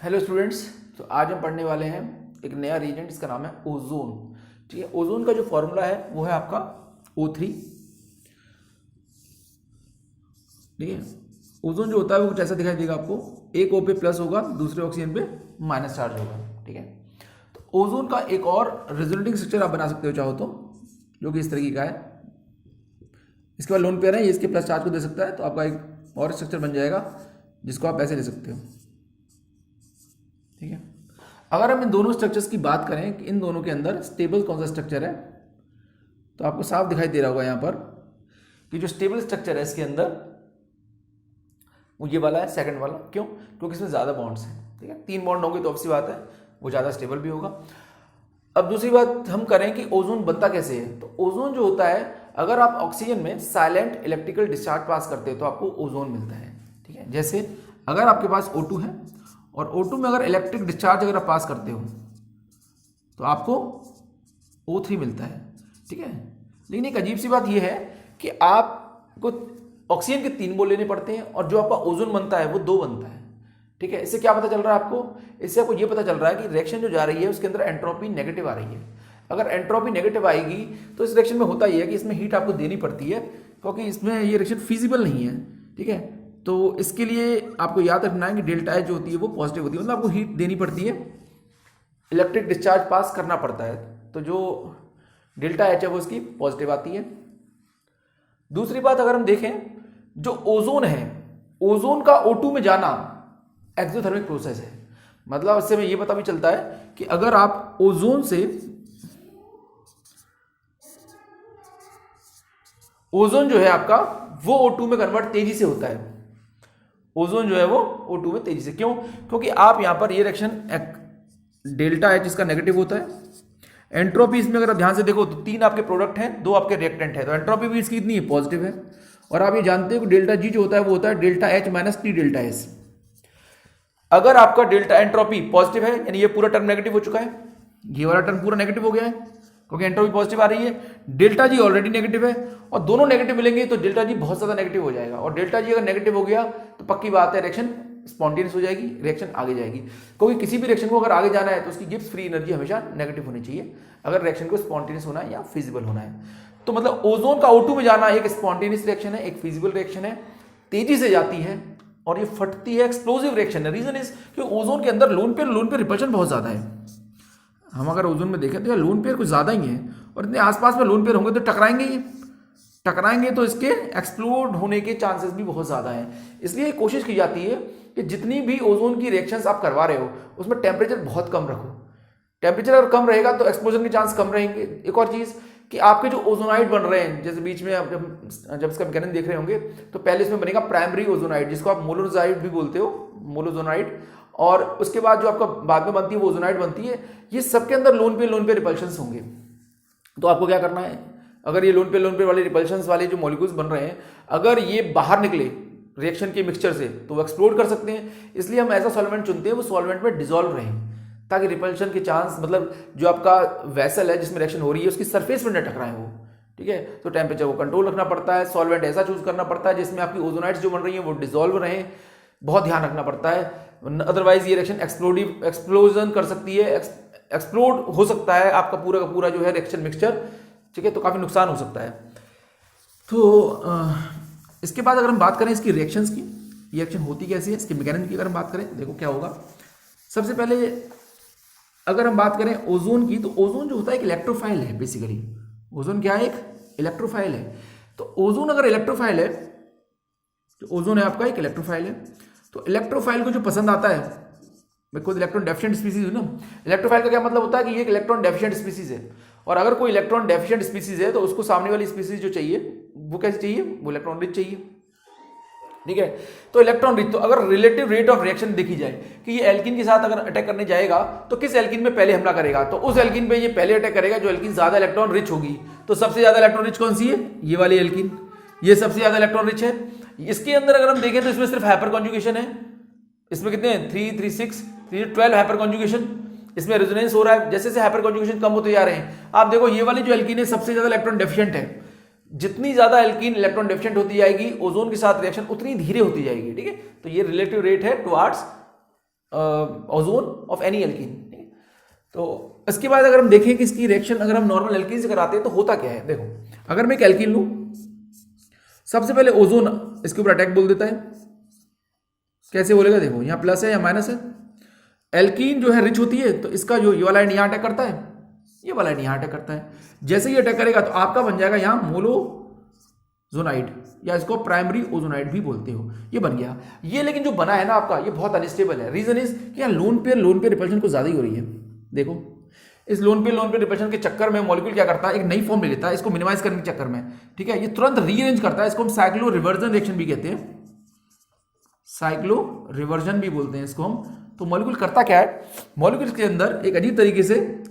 Hello students. तो आज हम पढ़ने वाले हैं एक नया रिएजेंट, इसका नाम है ओजोन। ठीक है, ओजोन का जो फॉर्मूला है वो है आपका O3। ठीक है, ओजोन जो होता है वो कुछ ऐसा दिखाई देगा आपको, एक O पे प्लस होगा, दूसरे ऑक्सीजन पे माइनस चार्ज होगा। ठीक है, तो ओजोन का एक और रेजोनेटिंग स्ट्रक्चर आप बना सकते हो चाहो तो, जो कि इस तरीके का है। इसके बाद लोन पेयर है, ये इसके प्लस चार्ज को दे सकता है, तो आपका एक और स्ट्रक्चर बन जाएगा जिसको आप ऐसे ले सकते हो। ठीक है, अगर हम इन दोनों स्ट्रक्चर्स की बात करें कि इन दोनों के अंदर स्टेबल कौन सा स्ट्रक्चर है, तो आपको साफ दिखाई दे रहा होगा यहाँ पर कि जो स्टेबल स्ट्रक्चर है इसके अंदर वो ये वाला है, सेकंड वाला। क्यों? क्योंकि इसमें ज़्यादा बॉन्ड्स हैं। ठीक है, 3 बॉन्ड होंगे तो ऑब्वियसली बात है वो ज़्यादा स्टेबल भी होगा। अब दूसरी बात हम करें कि ओजोन बनता कैसे है, तो ओजोन जो होता है, अगर आप ऑक्सीजन में साइलेंट इलेक्ट्रिकल डिस्चार्ज पास करते हो तो आपको ओजोन मिलता है। ठीक है, जैसे अगर आपके पास O2 है और O2 में अगर इलेक्ट्रिक डिस्चार्ज अगर आप पास करते हो तो आपको O3 मिलता है। ठीक है, लेकिन एक अजीब सी बात यह है कि आपको ऑक्सीजन के 3 मोल लेने पड़ते हैं और जो आपका ओजोन बनता है वो 2 बनता है। ठीक है, इससे क्या पता चल रहा है आपको? इससे आपको ये पता चल रहा है कि रिएक्शन जो जा रही है उसके अंदर एंट्रोपी नेगेटिव आ रही है। अगर एंट्रोपी नेगेटिव आएगी तो इस रिएक्शन में होता ही है कि इसमें हीट आपको देनी पड़ती है, क्योंकि इसमें ये रिएक्शन फिजिबल नहीं है। ठीक है, तो इसके लिए आपको याद रखना है कि डेल्टा एच जो होती है वो पॉजिटिव होती है, मतलब आपको हीट देनी पड़ती है, इलेक्ट्रिक डिस्चार्ज पास करना पड़ता है, तो जो डेल्टा एच है वो इसकी पॉजिटिव आती है। दूसरी बात अगर हम देखें, जो ओजोन है, ओजोन का O2 में जाना एक्सोथर्मिक प्रोसेस है। मतलब इससे हमें ये पता भी चलता है कि अगर आप ओजोन से, ओजोन जो है आपका वो O2 में कन्वर्ट तेजी से होता है। ओजोन जो है वो O2 में तेजी से, क्यों? क्योंकि आप यहां पर ये रिएक्शन डेल्टा एच इसका नेगेटिव होता है। एंट्रोपी इसमें अगर आप ध्यान से देखो तो 3 आपके प्रोडक्ट हैं, 2 आपके रिएक्टेंट है, तो एंट्रोपी भी इसकी इतनी पॉजिटिव है। और आप ये जानते हो कि डेल्टा जी जो होता है वो होता है delta H minus T delta S. अगर आपका डेल्टा एंट्रोपी पॉजिटिव है यानी ये पूरा टर्म नेगेटिव हो चुका है, ये वाला टर्म पूरा नेगेटिव हो गया है क्योंकि एंट्रोपी पॉजिटिव आ रही है। डेल्टा जी ऑलरेडी नेगेटिव है और दोनों नेगेटिव मिलेंगे तो डेल्टा जी बहुत ज्यादा नेगेटिव हो जाएगा, और डेल्टा जी अगर नेगेटिव हो गया तो पक्की बात है रिएक्शन स्पॉन्टेनियस हो जाएगी, रिएक्शन आगे जाएगी। क्योंकि किसी भी रिएक्शन को अगर आगे जाना है तो उसकी गिब्स फ्री एनर्जी हमेशा नेगेटिव होनी चाहिए अगर रिएक्शन को स्पॉन्टेनियस होना है या फिजिबल होना है। तो मतलब ओजोन का O2 में जाना एक स्पॉन्टेनियस रिएक्शन है, एक फिजिबल रिएक्शन है, तेजी से जाती है और ये फटती है, एक्सप्लोसिव रिएक्शन है। रीजन इज कि ओजोन के अंदर लोन पेयर रिपल्शन बहुत ज्यादा है। हम अगर ओजोन में देखें तो लोन पेयर कुछ ज्यादा ही है, और इतने आसपास में लोन पेयर होंगे तो टकराएंगे तो इसके एक्सप्लोड होने के चांसेस भी बहुत ज्यादा हैं। इसलिए कोशिश की जाती है कि जितनी भी ओजोन की रिएक्शंस आप करवा रहे हो उसमें टेम्परेचर बहुत कम रखो। टेम्परेचर अगर कम रहेगा तो एक्सप्लोजन के चांस कम रहेंगे। एक और चीज कि आपके जो ओजोनाइड बन रहे हैं, जैसे बीच में जब इसका मैकेनिज्म देख रहे होंगे तो पहले इसमें बनेगा प्राइमरी ओजोनाइड जिसको आप मोलोजाइड भी बोलते हो, मोलोजोनाइड, और उसके बाद जो आपका बाद में बनती है वो ओजोनाइड बनती है। ये सबके अंदर लोन पे रिपल्शंस होंगे। तो आपको क्या करना है, अगर ये लोन पे वाले रिपल्शंस वाले जो मॉलिक्यूल्स बन रहे हैं अगर ये बाहर निकले रिएक्शन के मिक्सचर से तो वो एक्सप्लोड कर सकते हैं। इसलिए हम ऐसा सॉल्वेंट चुनते हैं वो सॉल्वेंट में डिसॉल्व रहे ताकि रिपल्शन के चांस, मतलब जो आपका वेसल है जिसमें रिएक्शन हो रही है उसकी सरफेस में न टकराएं वो। ठीक है, तो टेम्परेचर को कंट्रोल रखना पड़ता है, सॉल्वेंट ऐसा चूज करना पड़ता है जिसमें आपकी ओजोनाइड्स जो बन रही हैं वो डिसॉल्व रहें, बहुत ध्यान रखना पड़ता है। अदरवाइज ये रिएक्शन एक्सप्लोजन कर सकती है, एक्सप्लोड हो सकता है आपका पूरा का पूरा जो है रिएक्शन मिक्सचर। ठीक है, तो काफी नुकसान हो सकता है। तो इसके बाद अगर हम बात करें इसकी रिएक्शंस की, रिएक्शन होती कैसी है, इसके मैकेनिज्म की अगर हम बात करें, देखो क्या होगा। सबसे पहले अगर हम बात करें ओजोन की, तो ओजोन जो होता है एक इलेक्ट्रोफाइल है। बेसिकली ओजोन क्या है? एक इलेक्ट्रोफाइल है। तो ओजोन अगर इलेक्ट्रोफाइल है, तो ओजोन है आपका एक इलेक्ट्रोफाइल है। तो इलेक्ट्रोफाइल को जो पसंद आता है, मैं खुद इलेक्ट्रॉन डेफिशिएंट स्पीसीज हूं ना। इलेक्ट्रोफाइल का क्या मतलब होता है कि ये एक इलेक्ट्रॉन डेफिशिएंट स्पीसीज है, और अगर कोई इलेक्ट्रॉन डेफिशिएंट स्पीसीज है तो उसको सामने वाली स्पीसीज जो चाहिए वो कैसे चाहिए, वो इलेक्ट्रॉन रिच चाहिए। ठीक है, तो इलेक्ट्रॉन रिच, तो अगर रिलेटिव रेट ऑफ रिएक्शन देखी जाए कि ये एल्किन के साथ अगर अटैक करने जाएगा तो किस एल्किन में पहले हमला करेगा, तो उस एल्किन पे ये पहले अटैक करेगा जो एल्किन ज्यादा इलेक्ट्रॉन रिच होगी। तो सबसे ज्यादा इलेक्ट्रॉन रिच कौन सी है? ये वाली एल्किन, ये सबसे ज्यादा इलेक्ट्रॉन रिच है। इसके अंदर अगर हम देखें तो इसमें सिर्फ हाइपर कॉन्जुगेशन है। इसमें कितने हैं? 3 3 6 3 12 हाइपर कॉन्जुगेशन। इसमें रेजोनेंस हो रहा है, जैसे जैसे हाइपर कॉन्जुगेशन कम होते जा रहे हैं। आप देखो ये वाली जो एल्कीन है सबसे ज्यादा इलेक्ट्रॉन डेफिशिएंट है। जितनी ज्यादा एल्कीन इलेक्ट्रॉन डेफिशिएंट होती जाएगी ओजोन के साथ रिएक्शन उतनी धीरे होती जाएगी। ठीक है, तो ये रिलेटिव रेट है towards ozone of any alkene. तो इसके बाद अगर हम देखें कि इसकी रिएक्शन अगर हम नॉर्मल एल्कीन से कराते हैं तो होता क्या है, देखो अगर मैं एक एल्कीन लूं, सबसे पहले ओजोन इसके ऊपर अटैक बोल देता है। कैसे बोलेगा, देखो यहाँ प्लस है या माइनस है। एल्कीन जो है रिच होती है तो इसका जो ये वाला एंड यहाँ अटैक करता है, ये वाला एंड यहाँ अटैक करता है। जैसे ही अटैक करेगा तो आपका बन जाएगा यहाँ मोलोजोनाइड, या इसको प्राइमरी ओजोनाइड भी बोलते हो, ये बन गया। ये लेकिन जो बना है ना आपका, ये बहुत अनस्टेबल है। रीजन इज कि यहाँ लोन पेयर रिपल्शन को ज्यादा ही हो रही है। देखो इस लोन पेयर रिपल्शन के चक्कर में मॉलिक्यूल क्या करता है, एक नई फॉर्म ले लेता है इसको मिनिमाइज करने के चक्कर में, ठीक है। ये तुरंत रीअरेंज करता है, इसको हम साइक्लो रिवर्जन रिएक्शन भी कहते हैं, साइक्लो रिवर्जन भी बोलते हैं इसको हम। तो मॉलिक्यूल करता क्या है, मॉलिक्यूल के अंदर एक अजीब तरीके से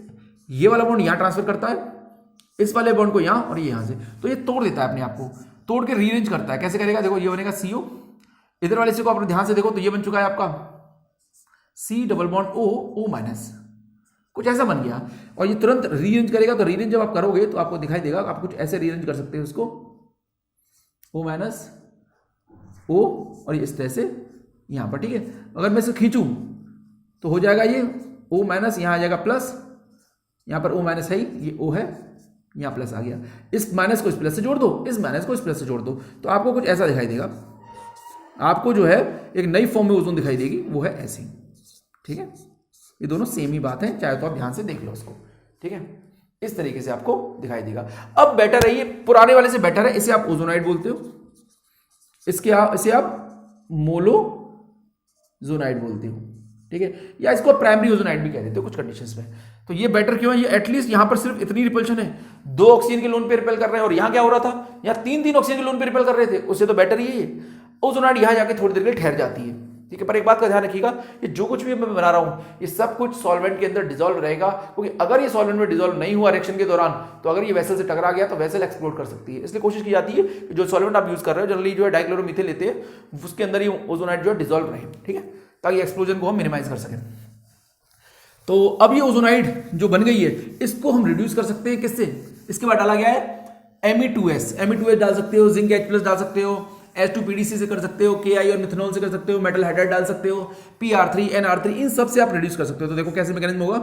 ये वाला बॉन्ड यहां ट्रांसफर करता है, इस वाले बॉन्ड को यहां और ये यहां से, तो ये तोड़ देता है अपने आप को, तोड़ के रीअरेंज करता है। कैसे करेगा, देखो ये बनेगा CO, इधर वाले से को आप ध्यान से देखो तो ये बन चुका है आपका C double bond O minus, कुछ ऐसा बन गया। और ये तुरंत रीअरेंज करेगा, तो रीअरेंज जब आप करोगे तो आपको दिखाई देगा, आप कुछ ऐसे रीअरेंज कर सकते हो उसको, O माइनस O और इस तरह से यहां पर, ठीक है। अगर मैं इसे खींचूं तो हो जाएगा ये O माइनस, यहां आ जाएगा प्लस, यहां पर O माइनस है ही, ये O है, यहां प्लस आ गया। इस माइनस को इस प्लस से जोड़ दो, इस माइनस को इस प्लस से जोड़ दो, तो आपको कुछ ऐसा दिखाई देगा। आपको जो है एक नई फॉर्म में ओजोन दिखाई देगी, वो है ऐसी, ठीक है। ये दोनों सेम ही बात है, चाहे तो आप ध्यान से देख लो उसको, ठीक है। इस तरीके से आपको दिखाई देगा। अब बेटर है, ये पुराने वाले से बेटर है, इसे आप ओजोनाइड बोलते हो, इसे आप मोलोजोनाइड बोलते हो, ठीक है, या इसको प्राइमरी ओजोनाइड भी कह देते हो कुछ कंडीशंस में। तो ये बेटर क्यों है, ये एटलीस्ट यहां पर सिर्फ इतनी रिपल्शन है, 2 ऑक्सीजन के लोन पे रिपेल कर रहे हैं, और यहां क्या हो रहा था, यहाँ 3 ऑक्सीजन के लोन पे रिपेल कर रहे थे, उससे तो बेटर ही है। ओजोनाइड यहां जाके थोड़ी देर के लिए ठहर जाती है, ठीक है। पर एक बात का ध्यान रखिएगा, ये जो कुछ भी मैं बना रहा हूं, ये सब कुछ सॉल्वेंट के अंदर डिसॉल्व रहेगा, क्योंकि अगर ये सॉल्वेंट में डिसॉल्व नहीं हुआ रिएक्शन के दौरान, तो अगर ये वेसल से टकरा गया तो वेसल एक्सप्लोड कर सकती है। इसलिए कोशिश की जाती है कि जो सॉल्वेंट आप यूज कर रहे हो, जनरली जो है डाइक्लोरोमीथेन लेते हैं, उसके अंदर ये ओजोनाइड जो है डिसॉल्व रहे, ठीक है, ताकि एक्सप्लोजन को हम मिनिमाइज कर सकें। तो अब ये ओजोनाइड जो बन गई है, इसको हम रिड्यूस कर सकते हैं किससे, इसके बाद डाला गया है Me2S डाल सकते हो, जिंक H+ डाल सकते हो, H2PDC से कर सकते हो, KI और मिथेनॉल से कर सकते हो, मेटल हाइड्राइड डाल सकते हो, PR3 NR3, इन सब से आप रिड्यूस कर सकते हो। तो देखो कैसे मैकेनिज्म होगा।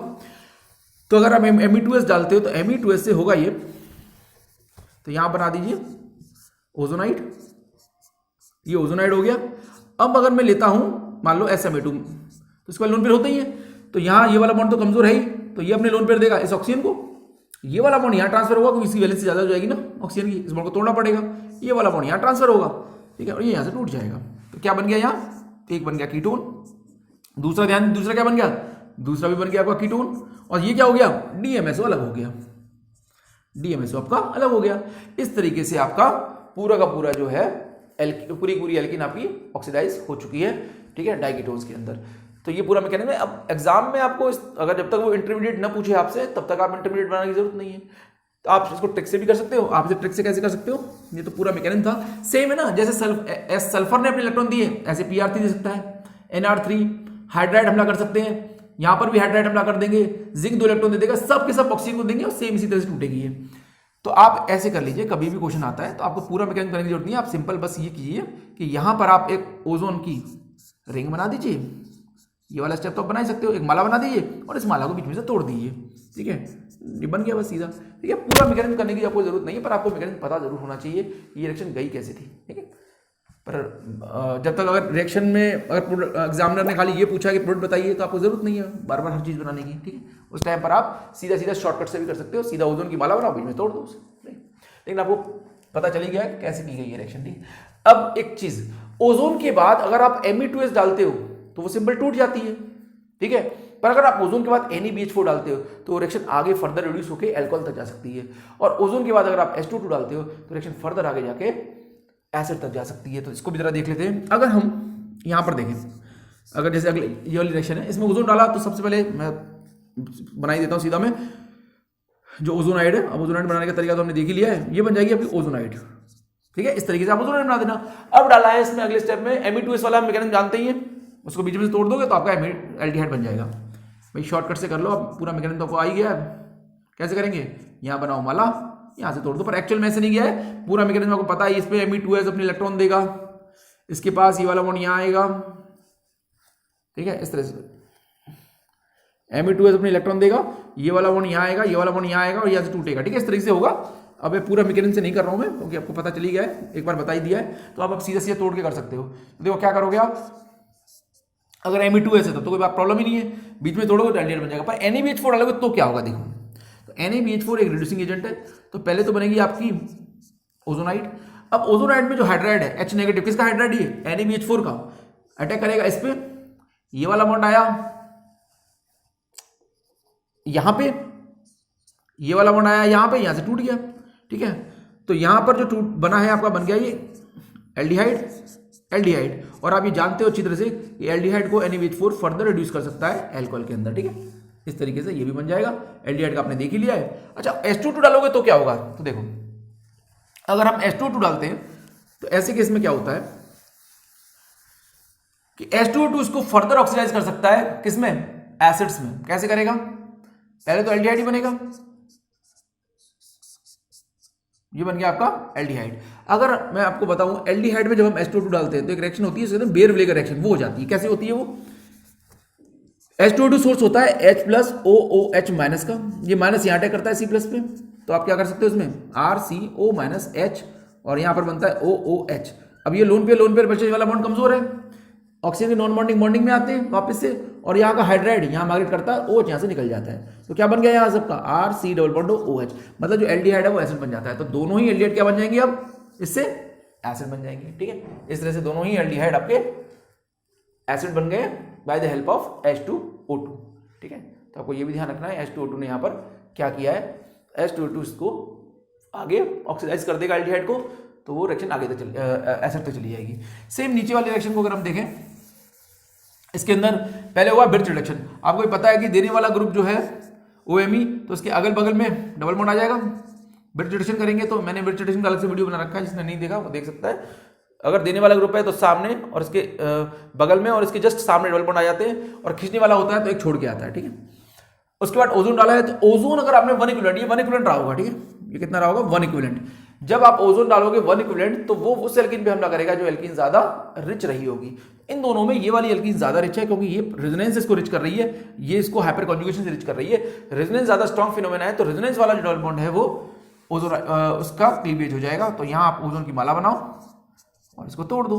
तो अगर आप Me2S डालते हो तो Me2S से होगा ये, तो यहां बना दीजिए ओजोनाइड, ये ओजोनाइड हो गया। अब अगर मैं लेता हूं मान लो SMA2, तो इसके बाद लोन पेयर होता ही है, तो यहां ये वाला बॉन्ड तो कमजोर है ही, तो ये अपने लोन पेयर देगा इस ऑक्सीजन को, ये वाला बॉन्ड यहां ट्रांसफर होगा क्योंकि इसकी वैलेंसी ज्यादा हो जाएगी ना ऑक्सीजन की, इस बॉन्ड को तोड़ना पड़ेगा, ये वाला बॉन्ड यहां ट्रांसफर होगा, ठीक है, और ये यहां से टूट जाएगा। तो क्या बन गया, यहां एक बन गया कीटोन, दूसरा क्या बन गया, दूसरा भी बन गया आपका कीटोन, और ये क्या हो गया, DMSO अलग हो गया, DMSO आपका अलग हो गया। इस तरीके से आपका पूरा का पूरा जो है पूरी एल्कीन आपकी ऑक्सीडाइज हो चुकी है, ठीक है, डाइकीटोन्स के अंदर। तो ये पूरा मैकेनिज्म है। अब एग्जाम में आपको अगर जब तक वो इंटरमीडिएट ना पूछे आपसे, तब तक आप इंटरमीडिएट बनाने की जरूरत नहीं है। तो आप इसको ट्रिक से भी कर सकते हो। आप इसे ट्रिक से कैसे कर सकते हो, ये तो पूरा मैकेनिज्म था, सेम है ना, जैसे सल्फर ने अपने इलेक्ट्रॉन दिए, ऐसे PR3 दे सकता है, NR3 हाइड्राइड हमला कर सकते हैं, यहां पर भी हाइड्राइड हमला कर देंगे, जिंक 2 इलेक्ट्रॉन दे देगा, सब के सब ऑक्सीजन को देंगे और सेम इसी तरह से टूटेगी ये। तो आप ऐसे कर लीजिए, कभी भी क्वेश्चन आता है तो आपको पूरा मैकेनिज्म करने की जरूरत नहीं है, आप सिंपल बस ये कीजिए कि यहां पर आप एक ओजोन की रिंग बना दीजिए, ये वाला स्टेप तो आप बना ही सकते हो, एक माला बना दीजिए और इस माला को बीच में से तोड़ दीजिए, ठीक है, ये बन गया बस सीधा, ठीक है। पूरा मैकेनिज्म करने की आपको जरूरत नहीं है, पर आपको मैकेनिज्म पता जरूर होना चाहिए ये रिएक्शन गई कैसे थी, ठीक है। पर जब तक अगर रिएक्शन में अगर एग्जामिनर ने खाली ये पूछा कि प्रोडक्ट बताइए, तो आपको जरूरत नहीं है बार बार हर चीज बनाने की, ठीक है। उस टाइम पर आप सीधा शॉर्टकट से भी कर सकते हो, सीधा ओजोन की माला बनाओ, बीच में तोड़ दो उसे, लेकिन आपको पता चली गया कि कैसे की गई है रिएक्शन, ठीक। अब एक चीज, ओजोन के बाद अगर आप Me2S डालते हो तो वो सिंपल टूट जाती है, ठीक है। पर अगर आप ओजोन के बाद NaBH4 डालते हो तो रिएक्शन आगे फर्दर रिड्यूस होकर एल्कोहल तक जा सकती है, और ओजोन के बाद अगर आप H2 डालते हो तो रिएक्शन फर्दर आगे जाके एसिड तक जा सकती है। तो इसको भी जरा देख लेते हैं। अगर हम यहां पर देखें, अगर जैसे अगले ये वाली रिएक्शन है, इसमें ओजोन डाला, तो सबसे पहले मैं बना ही देता हूं सीधा, मैं जो ओजोनाइड है, अब ओजोनाइड बनाने का तरीका तो हमने देख ही लिया है, ये बन जाएगी आपकी ओजोनाइड, ठीक है। इस तरीके से आप ओजोनाइड बना देना। अब डाला है इसमें अगले स्टेप में Me2S वाला मैकेनिज्म जानते ही हैं, उसको बीच में से तोड़ दोगे तो आपका एल्डिहाइड बन जाएगा। भाई शॉर्टकट से कर लो, अब पूरा मैकेनिज्म तो आपको आ ही गया है। कैसे करेंगे, यहां बनाओ माला, यहां से तोड़ दो, पर एक्चुअल में ऐसे नहीं गया है, पूरा मैकेनिज्म आपको पता है। इस पे Me2S अपने इलेक्ट्रॉन देगा, इसके पास ये वाला बॉन्ड यहां आएगा, ठीक है, इस तरह से Me2 अपने इलेक्ट्रॉन देगा, ये वाला बॉन्ड यहाँ आएगा, ये वाला बॉन्ड यहाँ आएगा और यहाँ से टूटेगा। ठीक है, इस तरीके से होगा। अब ये पूरा मैकेनिज्म से नहीं कर रहा हूँ मैं, क्योंकि आपको पता चली गया है, एक बार बता ही दिया है, तो आप सीधा सीधा तोड़ के कर सकते हो। तो देखो क्या करोगे आप, अगर Me2 ऐसे तो कोई बात प्रॉब्लम ही नहीं है, बीच में तोड़ोगे तो एल्डिहाइड बन जाएगा। पर NaBH4 डालोगे तो क्या होगा, देखो तो NaBH4 एक रिड्यूसिंग एजेंट है, तो पहले तो बनेगी आपकी ओजोनाइड। अब ओजोनाइड में जो हाइड्राइड है H नेगेटिव, किसका हाइड्राइड है, NaBH4 का, अटैक करेगा इस पे, ये वाला बॉन्ड आया यहां पे, ये वाला बॉन्ड आया यहां पे, यहां से टूट गया। ठीक है, तो यहां पर जो टूट बना है आपका, बन गया ये एल्डिहाइड। और आप ये जानते हो अच्छी तरह से, ये एल्डिहाइड को NaBH4 फर्दर रिड्यूस कर सकता है अल्कोहल के अंदर। ठीक है, इस तरीके से ये भी बन जाएगा। एल्डिहाइड का आपने देख ही लिया है। अच्छा, H2 डालोगे तो क्या होगा, तो देखो अगर हम H2 डालते हैं तो ऐसे केस में क्या होता है कि H2O2 इसको फर्दर ऑक्सीडाइज कर सकता है, किसमें, एसिड्स में। कैसे करेगा, पहले तो एल्डिहाइड ही बनेगा, ये बन गया आपका एल्डिहाइड। अगर मैं आपको बताऊं, एल्डिहाइड में जब हम H2O2 डालते हैं तो एक रिएक्शन होती है, बेयर-विलेगर रिएक्शन, वो हो जाती है। कैसे होती है वो, H2O2 सोर्स होता है H+OOH- का, ये माइनस यहाँ अटैक करता है C+ पे, तो आप क्या कर सकते हो इसमें, RCO-H, और यहां पर बनता है OOH। अब ये लोन पेयर परचेज वाला बॉन्ड कमजोर है, ऑक्सीजन के नॉन बॉन्डिंग में आते हैं वापस से, और यहाँ का हाइड्राइड यहाँ माइग्रेट करता है, OH यहाँ से निकल जाता है, तो क्या बन गया यहाँ सबका RC+OH, मतलब जो एल्डिहाइड है वो एसिड बन जाता है। तो दोनों ही एल्डिहाइड क्या बन जाएंगे, अब इससे एसिड बन जाएंगे। ठीक है, इस तरह से दोनों ही एल्डिहाइड आपके एसिड बन गए by the help of H2O2। ठीक है, तो आपको ये भी ध्यान रखना है, H2O2 ने यहाँ पर क्या किया है, H2O2 इसको आगे ऑक्सीडाइज कर देगा एल्डिहाइड को, तो वो रिएक्शन आगे तक एसिड तक चली जाएगी। सेम नीचे वाले रिएक्शन को अगर हम देखें, इसके अंदर पहले हुआ ब्रिज रिडक्शन। आपको ये पता है कि देने वाला ग्रुप जो है OMe, तो इसके अगल बगल में डबल बॉन्ड आ जाएगा। ब्रिज रिडक्शन करेंगे तो मैंने ब्रिज रिडक्शन का अलग से वीडियो बना रखा है, जिसने नहीं देखा वो देख सकता है। अगर देने वाला ग्रुप है तो सामने और इसके बगल में और इसके जस्ट सामने डबल बॉन्ड आ जाते हैं, और खींचने वाला होता है तो एक छोड़ के आता है। ठीक है, उसके बाद ओजोन डाला है, तो ओजोन अगर आपने 1 इक्विवेलेंट, ये 1 इक्विवेलेंट रहा होगा। ठीक है, ये कितना रहा होगा, 1 इक्विवेलेंट। जब आप ओजोन डालोगे 1 इक्विवेलेंट, तो वो उस एल्कीन पे हमला करेगा जो एल्कीन ज्यादा रिच रही होगी। इन दोनों में ये वाली एल्कीन ज्यादा रिच है, क्योंकि ये रेजोनेंस इसको रिच कर रही है, ये इसको हाइपर कॉन्जुगेशन से रिच कर रही है। रेजोनेंस ज्यादा स्ट्रॉन्ग फिनोमेना है, तो रेजोनेंस वाला जो डबल बॉन्ड है वो ओजोन उसका क्लीवेज हो जाएगा। तो यहां आप ओजोन की माला बनाओ और इसको तोड़ दो।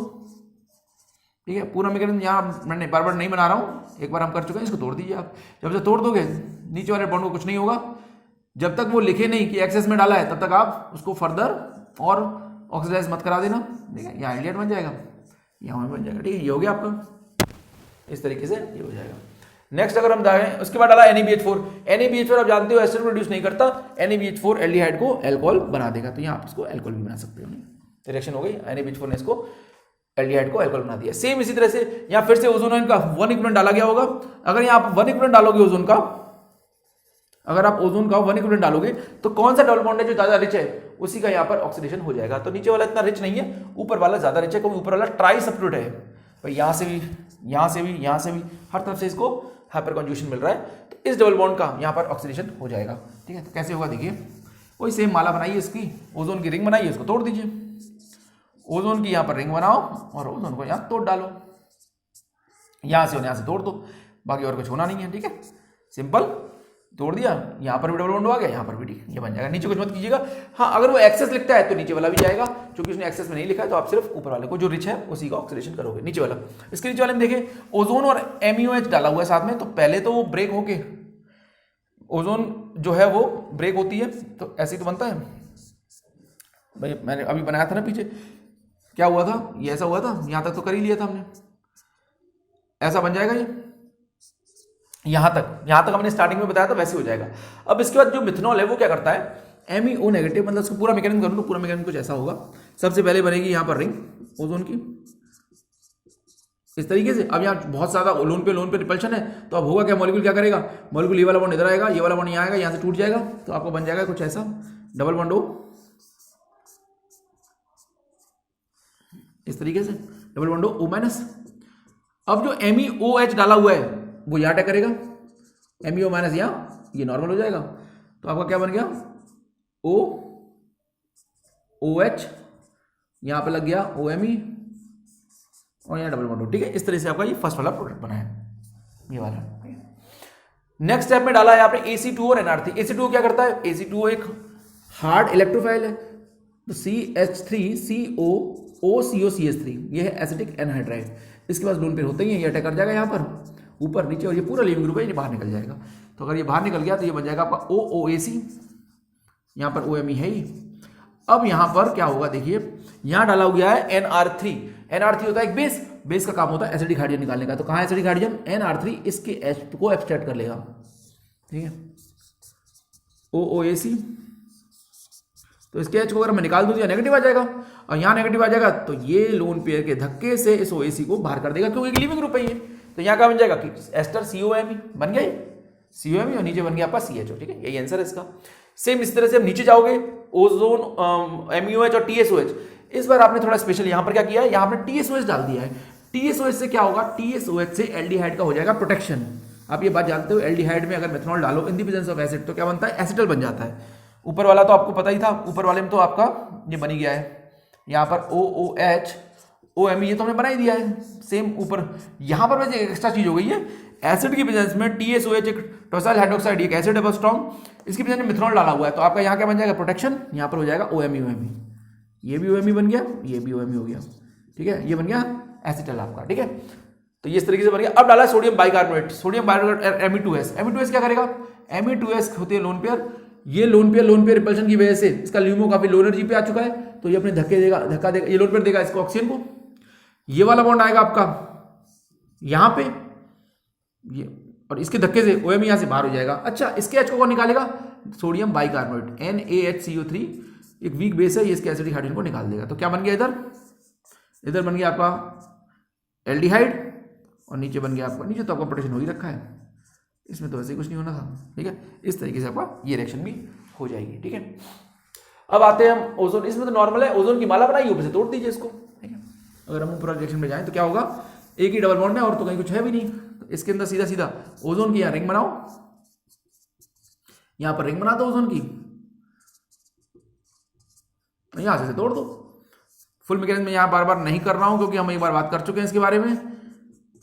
ठीक है, पूरा मैकेनिज्म यहाँ मैंने बार बार नहीं बना रहा हूँ, एक बार हम कर चुके हैं, इसको तोड़ दीजिए आप। जब से तोड़ दोगे नीचे वाले बॉन्ड को कुछ नहीं होगा, जब तक वो लिखे नहीं कि एक्सेस में डाला है तब तक आप उसको फर्दर और ऑक्सीडाइज मत करा देना। ठीक है, यहाँ एल्डिहाइड बन जाएगा, यहाँ बन जाएगा। ठीक है, ये हो गया आपका, इस तरीके से ये हो जाएगा। नेक्स्ट अगर हम जाएं, उसके बाद डाला NaBH4। NaBH4 आप जानते हो एसिड प्रोड्यूस नहीं करता, NaBH4 एल्डिहाइड को अल्कोहल बना देगा, तो यहाँ आप इसको अल्कोहल भी बना सकते हो। रिएक्शन हो गई, NaBH4 ने इसको एल्डिहाइड को अल्कोहल बना दिया। सेम इसी तरह से यहाँ फिर से ओजोन का 1 इक्विवेलेंट डाला गया होगा। अगर यहाँ आप 1 इक्विवेलेंट डालोगे ओजोन का, अगर आप ओजोन का 1 इक्विवेलेंट डालोगे तो कौन सा डबल बॉन्ड है जो ज्यादा रिच है, उसी का यहाँ पर ऑक्सीडेशन हो जाएगा। तो नीचे वाला इतना रिच नहीं है, ऊपर वाला ज्यादा रिच है, क्योंकि ऊपर वाला ट्राई सब्स्टिट्यूट है। भाई यहाँ से भी, यहाँ से भी, यहाँ से भी, हर तरफ से इसको हाइपर कॉन्जुगेशन मिल रहा है, तो इस डबल बॉन्ड का यहाँ पर ऑक्सीडेशन हो जाएगा। ठीक है, तो कैसे होगा देखिए, वही सेम माला बनाइए इसकी, ओजोन की रिंग बनाइए, इसको तोड़ दीजिए, ओजोन की यहाँ पर रिंग बनाओ और ओजोन को यहाँ तोड़ डालो, यहाँ से और यहाँ से तोड़ दो, बाकी और कुछ होना नहीं है। ठीक है, सिंपल, तोड़ दिया, यहाँ पर भी डबल बॉन्ड आ गया, यहाँ पर भी। ठीक है, ये बन जाएगा। नीचे कुछ मत कीजिएगा। हाँ, अगर वो एक्सेस लिखता है तो नीचे वाला भी जाएगा, क्योंकि उसने एक्सेस में नहीं लिखा है, तो आप सिर्फ ऊपर वाले को जो रिच है उसी का ऑक्सीडेशन करोगे, नीचे वाला। इसके नीचे वाले में देखें, ओजोन और MeOH डाला हुआ है साथ में, तो पहले तो वो ब्रेक होके ओजोन जो है वो ब्रेक होती है, तो ऐसे ही तो बनता है। भाई मैंने अभी बनाया था ना पीछे, क्या हुआ था, ये ऐसा हुआ था, यहां तक तो कर ही लिया था हमने, ऐसा बन जाएगा ये, यहां तक हमने स्टार्टिंग में बताया था, वैसे हो जाएगा। अब इसके बाद जो मिथनॉल है वो क्या करता है, MEO नेगेटिव, मतलब इसको पूरा मैकेनिज्म करूं तो पूरा मैकेनिज्म कुछ ऐसा होगा। सबसे पहले बनेगी यहां पर रिंग ओजोन की, इस तरीके से। अब यहाँ बहुत ज्यादा लोन पे रिपल्शन है, तो अब होगा क्या, मॉलिक्यूल क्या करेगा, मॉलिक्यूल ये वाला बॉन्ड इधर आएगा, ये वाला बॉन्ड यहाँ आएगा, यहाँ से टूट जाएगा, तो आपको बन जाएगा कुछ ऐसा डबल बॉन्ड O, इस तरीके से डबल बॉन्ड O-। अब जो MEOH डाला हुआ है वो यहाँ अटैक करेगा, MEO- यहाँ ये नॉर्मल हो जाएगा, तो आपका क्या बन गया, OH, यहाँ पे लग गया OMe और यहाँ डबल बॉन्ड O। ठीक है, इस तरह से आपका ये फर्स्ट वाला प्रोडक्ट बना है। ये वाला। नेक्स्ट स्टेप में डाला है आपने Ac2 और NR3। Ac2 क्या करता है? Ac2 एक हार्ड इलेक्ट्रोफाइल है, तो CH3COOCOCH3 ये है एसिटिक एनहाइड्राइड। इसके पास लोन पेयर होते ही है, ये अटैक कर जाएगा यहाँ पर ऊपर नीचे, और ये पूरा लिविंग ग्रुप है, ये बाहर निकल जाएगा। तो अगर ये बाहर निकल गया तो ये बन जाएगा आपका OOAC, यहाँ पर OMe है ही। अब यहाँ पर क्या होगा देखिए, यहाँ डाला गया है NR3। NR3 होता है एक बेस, बेस का काम होता है एसिडिक हाइड्रोजन निकालने का। तो कहाँ है एसिडिक हाइड्रोजन? NR3 इसके H को एब्स्ट्रैक्ट कर लेगा, ठीक है, OOAC। तो इसके H को अगर मैं निकाल दूं तो नेगेटिव आ जाएगा, और यहाँ नेगेटिव आ जाएगा तो ये लोन पेयर के धक्के से इस OAC को बाहर कर देगा, क्योंकि लिविंग ग्रुप है ये। तो यहाँ क्या बन जाएगा कि एस्टर COMe बन गया, COMe, और नीचे बन गया आपका CHO, ठीक है, यही आंसर है इसका। सेम इस तरह से हम नीचे जाओगे, ओजोन, MUH और TSOH। इस बार आपने थोड़ा स्पेशल यहाँ पर क्या किया है, यहाँ आपने TSOH डाल दिया है। TSOH से क्या होगा? TSOH से एल्डिहाइड का हो जाएगा प्रोटेक्शन। आप ये बात जानते हो, एल्डिहाइड में अगर मेथनॉल डालो in the presence of acid तो क्या बनता है? एसिटल बन जाता है। ऊपर वाला तो आपको पता ही था, ऊपर वाले में तो आपका ये बन ही गया है, यहाँ पर OOH OMe ये तो हमने बना ही दिया है सेम ऊपर। यहाँ पर वैसे एक्स्ट्रा चीज हो गई है, एसिड की प्रेजेंस में TSOH एक टोसाइल हाइड्रोक्साइड एक एसिड है बहुत स्ट्रॉन्ग, इसकी प्रेजेंस में मिथनॉल डाला हुआ है, तो आपका यहाँ क्या बन जाएगा? प्रोटेक्शन। यहाँ पर हो जाएगा OMe OMe, ये भी OMe बन गया, ये भी OMe हो गया, ठीक है, ये बन गया एसिटल आपका, ठीक है। तो ये इस तरीके से बन गया। अब डाला sodium bicarbonate, sodium bicarbonate Me2S। Me2S क्या करेगा? Me2S होती है लोन पेयर, ये लोन पेयर रिपल्शन की वजह से इसका ल्यूमो काफी लो एनर्जी पे आ चुका है, तो ये अपने धक्का देगा, ये लोन पेयर देगा इसको ऑक्सीजन को। ये वाला बॉन्ड आएगा आपका यहाँ पे, ये, और इसके धक्के से OMe यहाँ से बाहर हो जाएगा। अच्छा, इसके H को कौन निकालेगा? सोडियम बाइकार्बोनेट NaHCO3 एक वीक बेस है, ये इसके एसिडिक हाइड्रोजन को निकाल देगा। तो क्या बन गया इधर बन गया आपका एल्डिहाइड, और नीचे बन गया आपका, नीचे तो आपका प्रोटेक्शन हो ही रखा है, इसमें तो वैसे ही कुछ नहीं होना था, ठीक है। इस तरीके से आपका ये रिएक्शन भी हो जाएगी, ठीक है। अब आते हैं हम ओजोन, इसमें तो नॉर्मल है, ओजोन की माला बनाई ऊपर से तोड़ दीजिए इसको, ठीक है। अगर हम ऊपर रिएक्शन में जाएं तो क्या होगा? एक ही डबल बॉन्ड है और तो कहीं कुछ है भी नहीं, तो इसके अंदर सीधा सीधा ओजोन की यहाँ रिंग बनाओ, यहां पर रिंग बना दो ओजोन की, यहां से तोड़ दो। फुल मैकेनिज्म में यहां बार बार नहीं कर रहा हूं, क्योंकि हम एक बार बात कर चुके हैं इसके बारे में,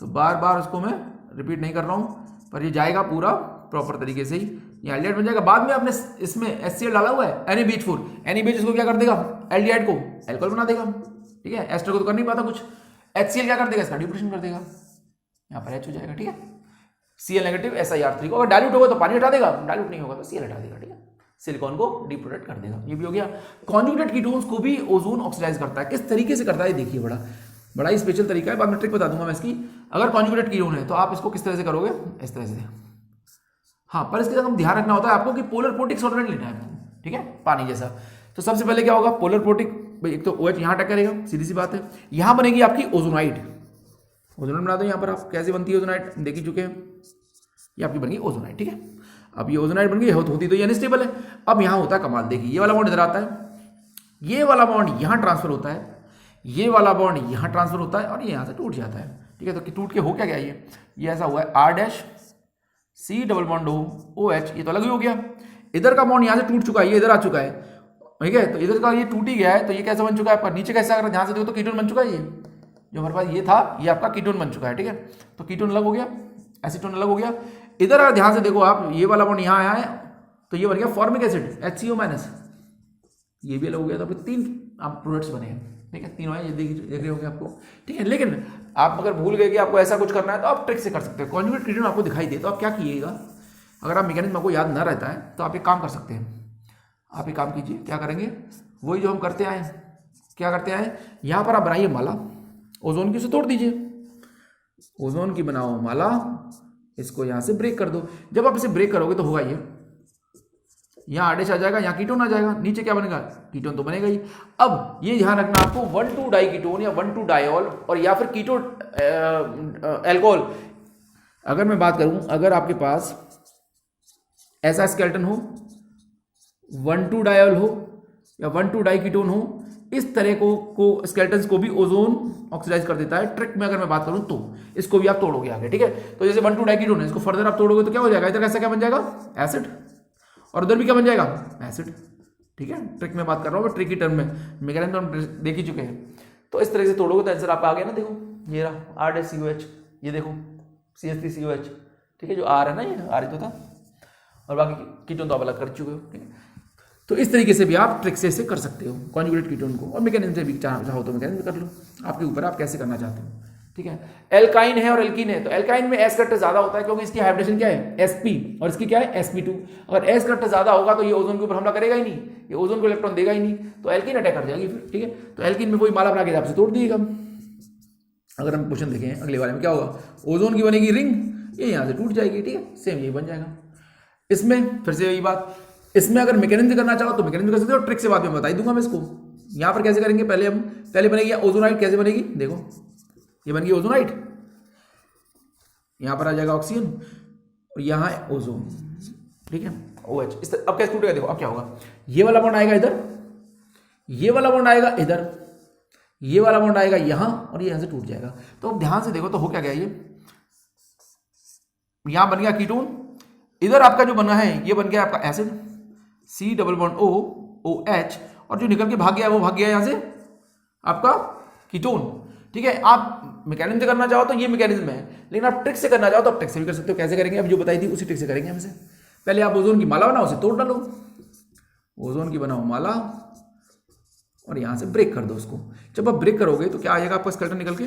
तो बार बार उसको मैं रिपीट नहीं कर रहा हूं, पर ये जाएगा पूरा प्रॉपर तरीके से ही, ये एल्डिहाइड बन जाएगा। बाद में आपने इसमें HCl डाला हुआ है NaBH4, NaBH इसको क्या कर देगा? एल्डिहाइड को एल्कोहल बना देगा, ठीक है। एस्टर को तो कर नहीं पाता कुछ, HCl क्या कर देगा? इसका डिप्रेशन कर देगा, यहाँ पर H हो जाएगा, ठीक है। Cl नेगेटिव SiR3 को अगर डाइल्यूट होगा तो पानी हटा देगा, डाइल्यूट नहीं होगा तो Cl हटा देगा, ठीक है। सिलिकॉन को डिप्रोटेक्ट कर देगा, ये भी हो गया। कॉन्जुगेट कीटोन्स को भी ओजोन ऑक्सीडाइज करता है। किस तरीके से करता है देखिए, बड़ा ही स्पेशल तरीका है, बाद में ट्रिक बता दूंगा मैं इसकी। अगर कॉन्जुगेट कीटोन है तो आप इसको किस तरह से करोगे? इस तरह से, हाँ, पर इसके साथ हम ध्यान रखना होता है आपको कि पोलर प्रोटिक सॉल्वेंट लेना है, ठीक है, पानी जैसा। तो सबसे पहले क्या होगा? पोलर प्रोटिक, एक तो OH यहाँ अटैक करेगा, सीधी सी बात है। यहाँ बनेगी आपकी ओजोनाइड, ओजोनाइड बना दो यहाँ पर आप। कैसे बनती है ओजोनाइड देख ही चुके हैं, ये आपकी बन गई ओजोनाइड, ठीक है। अब ये ओजोनाइड बन गई, होती तो ये अनस्टेबल है। अब यहाँ होता है कमाल, देखिए ये वाला बॉन्ड इधर आता है, ये वाला बॉन्ड यहाँ ट्रांसफर होता है, ये वाला बॉन्ड यहाँ ट्रांसफर होता है, और ये यहाँ से टूट जाता है, ठीक है। तो टूट के हो क्या गया? ये ऐसा हुआ है R' C double bond OH, ये तो अलग ही हो गया। इधर का बॉन्ड यहाँ से टूट चुका है, ये इधर आ चुका है, ठीक है। तो इधर का ये टूट ही गया है, तो ये कैसा बन चुका है आपका? नीचे कैसे, अगर ध्यान से देखो तो कीटोन बन चुका है, ये जो हमारे पास ये था ये आपका कीटोन बन चुका है, ठीक है। तो कीटोन अलग हो गया, एसीटोन अलग हो गया। इधर अगर ध्यान से देखो आप, ये वाला बॉन्ड यहाँ आया है तो ये बन गया फॉर्मिक एसिड HCO-, ये भी अलग हो गया। तो 3 आप प्रोडक्ट्स बने हैं, ठीक है, तीनों है, ये देख रहे होंगे आपको, ठीक है। लेकिन आप अगर भूल गए कि आपको ऐसा कुछ करना है तो आप ट्रिक से कर सकते हैं। कॉन्जुगेट कीटोन आपको दिखाई दे तो आप क्या कीजिएगा, अगर आप मैकेनिज्म आपको याद ना रहता है तो आप एक काम कर सकते हैं, आप एक काम कीजिए, क्या करेंगे? वही जो हम करते आए, क्या करते आए, यहाँ पर आप बनाइए माला ओजोन की, उसे तोड़ दीजिए, ओजोन की बनाओ माला, इसको यहाँ से ब्रेक कर दो। जब आप इसे ब्रेक करोगे तो होगा ये, यहाँ R' आ जाएगा, यहाँ कीटोन आ जाएगा, नीचे क्या बनेगा? कीटोन तो बनेगा ही। अब ये ध्यान रखना आपको, 1,2 डाइकीटोन या 1,2 डायोल और या फिर कीटो एल्कोहल। अगर मैं बात करूं, अगर आपके पास ऐसा स्केलेटन हो, 1,2 डायोल हो या 1,2 डाइकीटोन हो, इस तरह को स्केलेटन्स को भी ओजोन ऑक्सीडाइज कर देता है। ट्रिक में अगर मैं बात करूं तो इसको भी आप तोड़ोगे आगे, ठीक है। तो जैसे 1,2 डाइकीटोन है, इसको फर्दर आप तोड़ोगे तो क्या हो जाएगा? इधर कैसा क्या बन जाएगा? एसिड, और उधर भी क्या बन जाएगा? एसिड, ठीक है। ट्रिक में बात कर रहा हूँ, ट्रिक की टर्म में, मैकेनिज्म तो हम देख ही चुके हैं। तो इस तरह से तोड़ोगे तो आंसर आपका आ गया ना, देखो ये रहा R' COH, ये देखो CH3COH, ठीक है, जो R है ना, ये R तो था, और बाकी कीटोन तो आप अलग कर चुके हो, ठीक है। तो इस तरीके से भी आप ट्रिक से कर सकते हो कॉन्जुगेटेड कीटोन को, और मैकेनिज्म से भी चाहो तो मैकेनिज्म कर लो, आपके ऊपर आप कैसे करना चाहते हो, ठीक है। एल्काइन है और एल्कीन है, तो एल्काइन में एस कट ज्यादा होता है क्योंकि इसकी हाइब्रिडेशन क्या है sp और इसकी क्या है sp2। अगर एस कट ज्यादा होगा तो ये ओजोन के ऊपर हमला करेगा ही नहीं, ये ओजोन को इलेक्ट्रॉन देगा ही नहीं, तो एल्कीन अटैक कर जाएगी फिर, ठीक है। तो एल्कीन में वही माला बना के आपसे तोड़ दिएगा। अगर हम क्वेश्चन देखें अगले वाले में क्या होगा, ओजोन की बनेगी रिंग, ये यहाँ से टूट जाएगी, ठीक है, सेम यही बन जाएगा। इसमें फिर से यही बात, इसमें अगर मैकेनिज्म करना चाहो तो मैकेनिज्म कर सकते हो, ट्रिक से बाद में बता ही दूंगा मैं इसको। यहाँ पर कैसे करेंगे, पहले बनेगी ओजोनाइट, कैसे बनेगी देखो, ये बन गई ओजोनाइट, यहां पर आ जाएगा ऑक्सीजन और यहां है ओजोन, ठीक है, OH। अब कैसे टूटेगा देखो, अब क्या होगा, ये वाला बॉन्ड आएगा इधर, ये वाला बॉन्ड आएगा इधर, ये वाला बॉन्ड आएगा यहां, और ये यहां से टूट जाएगा। तो अब ध्यान से देखो तो हो क्या गया, ये यहां बन गया कीटोन, इधर आपका जो बना है ये बन गया आपका acid, C double bond O OH, और जो निकल के भाग गया वो भाग गया यहां से आपका कीटोन, ठीक है। आप मैकेनिज्म से करना चाहो तो ये मैकेनिज्म है, लेकिन आप ट्रिक से करना चाहो तो आप ट्रिक से भी कर सकते हो। कैसे करेंगे, अब जो बताई थी उसी ट्रिक से करेंगे हमसे। पहले आप ओजोन की माला बनाओ, उसे तोड़ डालो, ओजोन की बनाओ माला और यहां से ब्रेक कर दो उसको। जब आप ब्रेक करोगे तो क्या आएगा आपका स्केलेटन निकल के,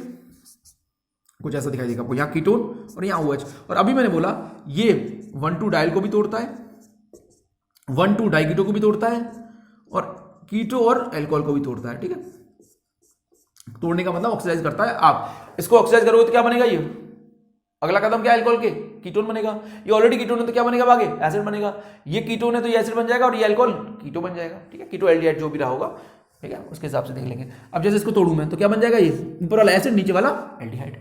कुछ ऐसा दिखाई देगा आपको, यहाँ कीटोन और यहाँ OH। और अभी मैंने बोला ये 1,2 डायल को भी तोड़ता है, 1,2 डाइकीटो को भी तोड़ता है, और कीटो और एल्कोहल को भी तोड़ता है, ठीक है। तोड़ने का मतलब ऑक्सीडाइज करता है। आप इसको ऑक्सीडाइज करोगे तो क्या बनेगा, ये अगला कदम क्या है, अल्कोहल के कीटोन बनेगा। ये ऑलरेडी कीटोन है तो क्या बनेगा, आगे एसिड बनेगा। ये कीटोन है तो ये एसिड बन जाएगा, और ये अल्कोहल कीटो बन जाएगा, ठीक है, कीटो एल्डिहाइड जो भी रहा होगा, ठीक है, उसके हिसाब से देख लेंगे। अब जैसे इसको तोड़ूं मैं तो क्या बन जाएगा, ये ऊपर वाला एसिड नीचे वाला एल्डिहाइड,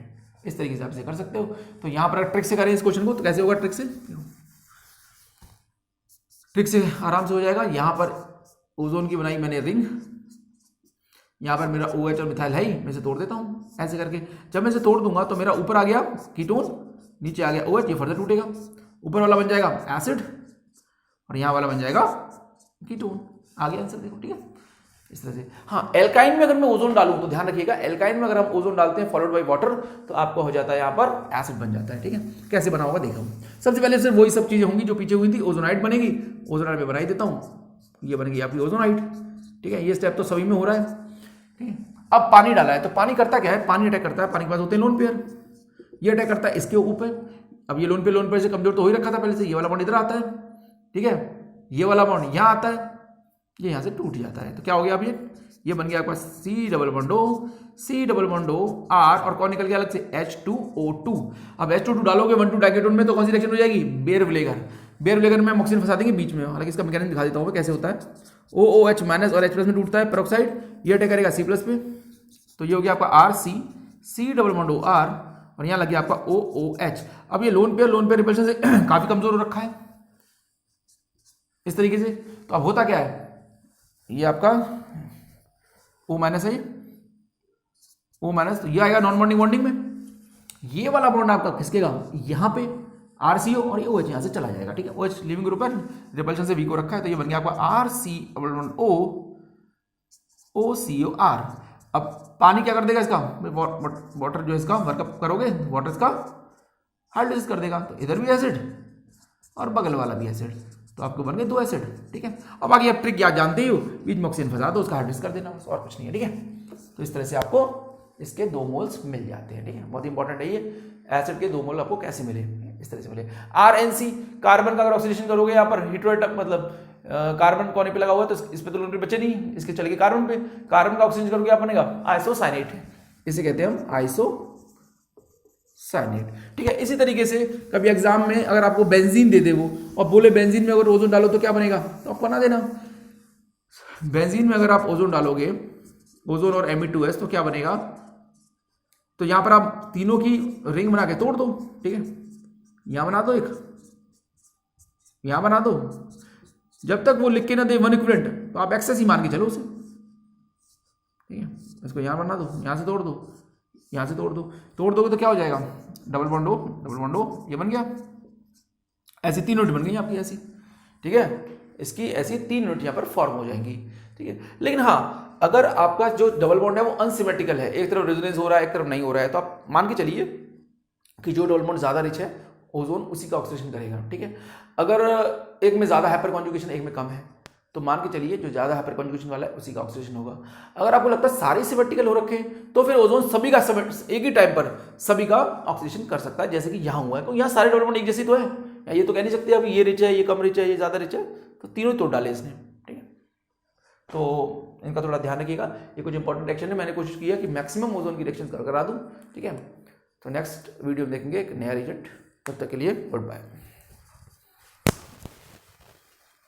इस तरीके से आप इसे कर सकते हो। तो यहां पर ट्रिक से करें इस क्वेश्चन को तो कैसे होगा, ट्रिक से आराम से हो जाएगा। यहां पर ओजोन की बनाई मैंने रिंग, यहाँ पर मेरा OH और मिथाइल है ही, मैं इसे तोड़ देता हूँ ऐसे करके। जब मैं इसे तोड़ दूंगा तो मेरा ऊपर आ गया कीटोन, नीचे आ गया OH, ये फर्दर टूटेगा, ऊपर वाला बन जाएगा एसिड और यहाँ वाला बन जाएगा कीटोन। आ गया आंसर देखो, ठीक है, इस तरह से। हाँ, एल्काइन में अगर मैं ओजोन डालूं तो ध्यान रखिएगा, एल्काइन में अगर हम ओजोन डालते हैं फॉलोड बाई वाटर तो आपको हो जाता है यहाँ पर एसिड बन जाता है, ठीक है। कैसे बना होगा देखो, सबसे पहले सिर्फ वही सब चीजें होंगी जो पीछे हुई थी, ओजोनाइट बनेगी, ओजोनाइट में बना ही देता हूँ, ये बनेगी आपकी ओजोनाइट, ठीक है। ये स्टेप तो सभी में हो रहा है, ठीक है। अब पानी डाला है तो पानी करता क्या है, पानी अटैक करता है, पानी के पास होते हैं लोन पेयर, ये अटैक करता है इसके ऊपर। अब ये लोन पेयर से कमजोर तो हो ही रखा था पहले से, ये वाला बॉन्ड इधर आता है, ठीक है, ये वाला बॉन्ड यहाँ आता है, ये यहाँ से टूट जाता है, तो क्या हो गया, अब ये बन गया आपका C double bond O R, और कौन निकल गया अलग से, H2O2। अब H2O2 डालोगे 1,2 डाइकीटोन में तो कौन सी रिएक्शन हो जाएगी, बेयर-विलेगर में हम ऑक्सीजन फंसा देंगे बीच में। हालांकि इसका मैकेनिज्म दिखा देता हूँ कैसे होता है। OOH माइनस और H प्लस में टूटता है पेरोक्साइड, ये अटैक करेगा C प्लस पे, तो ये हो गया आपका C डबल बॉन्ड OR, और यहाँ लग गया आपका OOH। अब ये लोन पेयर रिपल्शन से काफी कमजोर हो रखा है इस तरीके से। तो अब होता क्या है, ये आपका O माइनस है, O माइनस, तो ये आएगा नॉन बॉन्डिंग बॉन्डिंग में, ये वाला बॉन्ड आपका खिसकेगा यहाँ पे RCO, और ये OH यहाँ से चला जाएगा, ठीक है। OH लिविंग ग्रुप है, रिपल्शन से वीक हो रखा है, तो ये बन गया आपका RCO OCOR। अब पानी क्या कर देगा इसका, वाटर जो इसका वर्कअप करोगे, वाटर इसका हाइड्रोलाइज कर देगा, तो इधर भी एसिड और बगल वाला भी एसिड, तो आपको बन गए 2 एसिड, ठीक है। अब आगे आप ट्रिक क्या जानते ही हो, बीच में ऑक्सीजन फंसा दो, उसका हाइड्रोलाइज कर देना, और कुछ नहीं है, ठीक है। तो इस तरह से आपको इसके 2 मोल्स मिल जाते हैं, ठीक है। बहुत इंपॉर्टेंट है ये, एसिड के 2 मोल आपको कैसे मिले, इस तरह से मिले। RNC, कार्बन का अगर ऑक्सीडेशन करोगे यहाँ पर हेटेरोएटम, मतलब कार्बन कोने पे लगा हुआ है तो इस पे तो लोन पे बचे नहीं, इसके चले गए कार्बन पे, कार्बन का ऑक्सीजन करोगे क्या बनेगा, आइसोसाइनेट, इसे कहते हैं हम आइसोसाइनेट, ठीक है। इसी तरीके से कभी एग्जाम में अगर आपको बेंजीन दे दे वो और बोले बेंजीन में अगर ओजोन डालो तो क्या बनेगा, तो आप बना देना। बेंजीन में अगर आप ओजोन डालोगे, ओजोन और Me2S, तो क्या बनेगा, तो यहां पर आप तीनों की रिंग बना के तोड़ दो, ठीक है। यहां बना दो एक, यहां बना दो, जब तक वो लिख के ना दे 1 इक्विवेलेंट तो आप एक्सेस ही मान के चलो उसे, ठीक है। इसको यहां बना दो, यहां से तोड़ दो, यहां से तोड़ दोगे तो क्या हो जाएगा, डबल बॉन्ड O, ये बन गया। ऐसी 3 यूनिट बन गई आपकी ऐसी, ठीक है। इसकी ऐसी 3 यूनिट यहाँ पर फॉर्म हो जाएंगी, ठीक है। लेकिन हाँ, अगर आपका जो डबल बॉन्ड है वो अनसिमेट्रिकल है, एक तरफ रेजोनेंस हो रहा है एक तरफ नहीं हो रहा है, तो आप मान के चलिए कि जो डोलमोन ज़्यादा रिच है ओजोन उसी का ऑक्सीडेशन करेगा, ठीक है। अगर एक में ज़्यादा हाइपर कॉन्जुगेशन एक में कम है तो मान के चलिए जो ज़्यादा हाइपर कॉन्जुगेशन वाला है उसी का ऑक्सीडेशन होगा। अगर आपको लगता है सारे से वर्टिकल हो रखे हैं तो फिर ओजोन सभी का एक ही टाइम पर सभी का ऑक्सीडेशन कर सकता है, जैसे कि यहाँ हुआ है। तो यहाँ सारे डोलमोन एक जैसी तो है, या ये तो कह नहीं सकते अब ये रिच है ये कम रिच है ये ज़्यादा रिच है, तो तीनों ही तोड़ डाले इसने, ठीक है। तो इनका थोड़ा ध्यान रखिएगा, ये कुछ इंपॉर्टेंट रिएक्शन है, मैंने कोशिश की है कि मैक्सिमम ओजोन की रिएक्शन करा दूँ, ठीक है। तो नेक्स्ट वीडियो में देखेंगे एक नया रिजल्ट, तब तक के लिए गुड बाय।